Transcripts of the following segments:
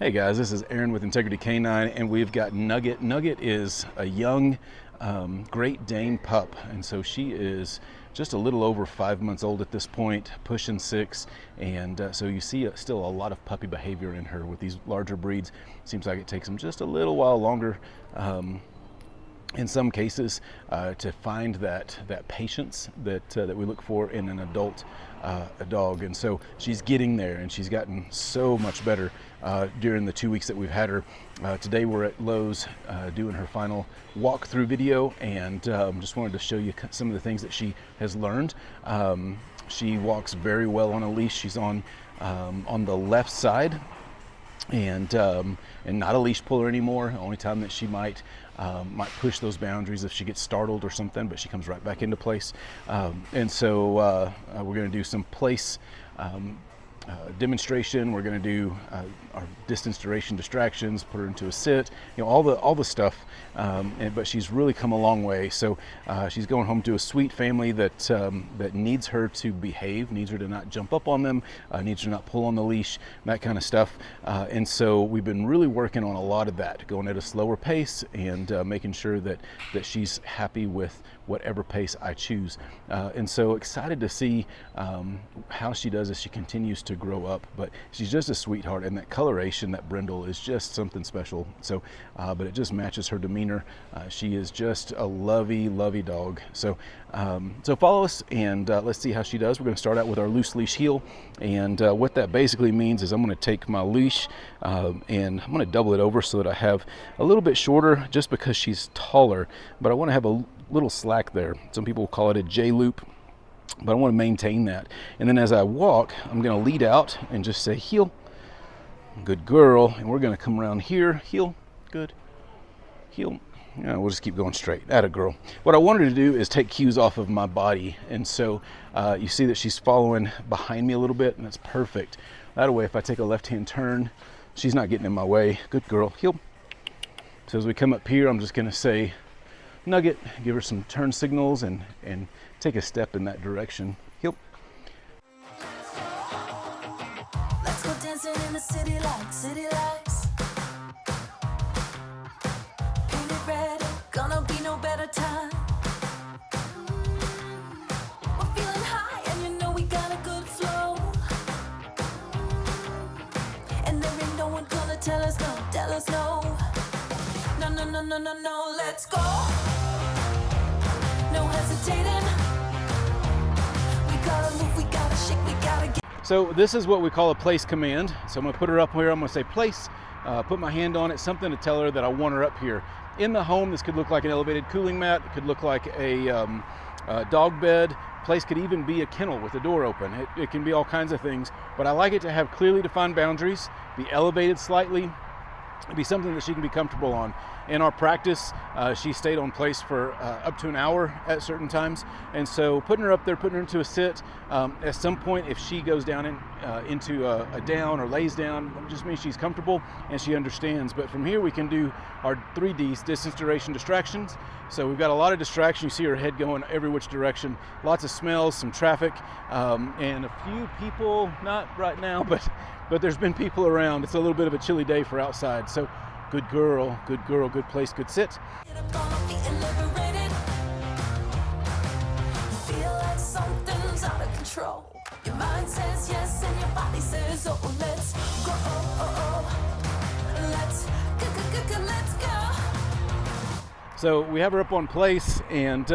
Hey guys, this is Aaron with Integrity Canine, and we've got Nugget. Nugget is a young Great Dane pup, and so she is just a little over 5 months old at this point, pushing 6, and so you see still a lot of puppy behavior in her. With these larger breeds, seems like it takes them just a little while longer in some cases to find that patience that we look for in an adult a dog. And so she's getting there, and she's gotten so much better during the 2 weeks that we've had her. Today we're at Lowe's doing her final walkthrough video, and just wanted to show you some of the things that she has learned. She walks very well on a leash. She's on the left side, and not a leash puller anymore. The only time that she might push those boundaries if she gets startled or something, but she comes right back into place. And so we're going to do some place demonstration. We're going to do our distance duration distractions, put her into a sit, all the stuff. But she's really come a long way. So she's going home to a sweet family that needs her to behave, needs her to not jump up on them, needs her to not pull on the leash, that kind of stuff. And so we've been really working on a lot of that, going at a slower pace and making sure that she's happy with whatever pace I choose. And so excited to see how she does as she continues to grow up. But she's just a sweetheart, and that coloration, that brindle, is just something special. So but it just matches her demeanor. She is just a lovey dog. So so follow us, and let's see how she does. We're going to start out with our loose leash heel, and what that basically means is I'm going to take my leash and I'm going to double it over so that I have a little bit shorter, just because she's taller, but I want to have a little slack there. Some people call it a J loop, but I want to maintain that. And then as I walk, I'm going to lead out and just say heel, good girl, and we're going to come around here, heel, good, heel. We'll just keep going straight. Atta girl. What I wanted to do is take cues off of my body, and so you see that she's following behind me a little bit, and that's perfect. That way, if I take a left-hand turn, she's not getting in my way. Good girl, heel. So as we come up here, I'm just going to say Nugget, give her some turn signals, and take a step in that direction. Heel. Let's go dancing in the city lights, painted red, gonna be no better time. We're feeling high, and you know we got a good flow, and there ain't no one gonna tell us no. No, let's go. No hesitating. We gotta move, we gotta shake, we gotta get. So this is what we call a place command. So I'm going to put her up here. I'm going to say place, put my hand on it, something to tell her that I want her up here. In the home, this could look like an elevated cooling mat. It could look like a dog bed. Place could even be a kennel with the door open. It can be all kinds of things, but I like it to have clearly defined boundaries, be elevated slightly, be something that she can be comfortable on. In our practice, she stayed on place for up to an hour at certain times, and so putting her up there, putting her into a sit, at some point if she goes down into a down or lays down, it just means she's comfortable and she understands. But from here we can do our 3Ds, distance, duration, distractions. So we've got a lot of distraction. You see her head going every which direction, lots of smells, some traffic, and a few people, not right now, but there's been people around. It's a little bit of a chilly day for outside. So good girl, good place, good sit. Get up on our feet and liberated. You feel like something's out of control. Your mind says yes and your body says oh. Let's go, let's go, let's go. So we have her up on place, and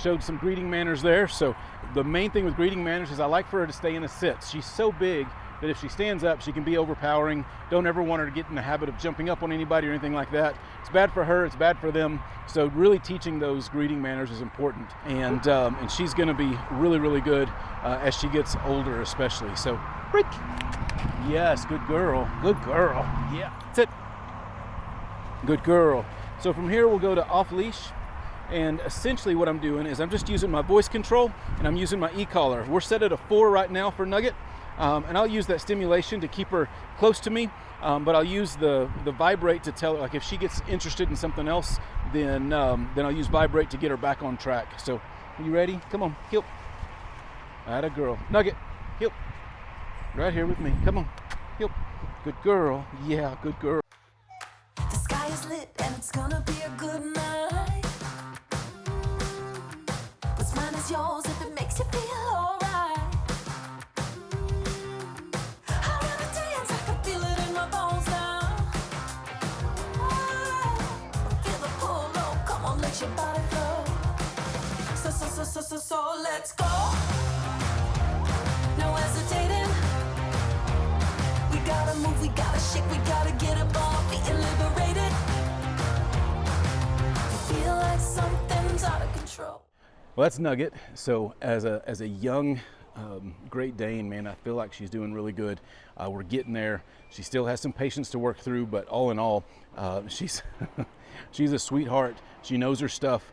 showed some greeting manners there. So the main thing with greeting manners is I like for her to stay in a sit. She's so big that if she stands up, she can be overpowering. Don't ever want her to get in the habit of jumping up on anybody or anything like that. It's bad for her, it's bad for them. So really teaching those greeting manners is important. And she's gonna be really good as she gets older, especially. So, break. Yes, good girl, yeah, sit. Good girl. So from here, we'll go to off leash. And essentially what I'm doing is I'm just using my voice control, and I'm using my e-collar. We're set at a 4 right now for Nugget. And I'll use that stimulation to keep her close to me, but I'll use the vibrate to tell her, like if she gets interested in something else, then I'll use vibrate to get her back on track. So, are you ready? Come on, heel. Atta girl. Nugget, heel. Right here with me, come on. Yep. Good girl. Yeah, good girl. The sky is lit and it's gonna be a good night. What's mine is yours if it makes you feel alright. I wanna dance, I can feel it in my bones now. Feel the pull, oh, come on, let your body flow. So, let's go. No hesitating. We gotta move, we gotta shake, we gotta get up on our feet and liberated. You feel like something's out of control. Well, that's Nugget. So as a young Great Dane, man, I feel like she's doing really good. We're getting there. She still has some patience to work through, but all in all, she's she's a sweetheart. She knows her stuff.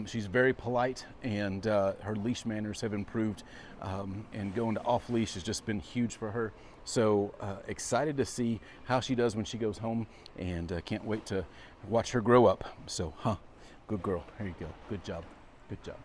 She's very polite, and her leash manners have improved. And going to off leash has just been huge for her. So excited to see how she does when she goes home, and can't wait to watch her grow up. So, good girl. There you go. Good job. Good job.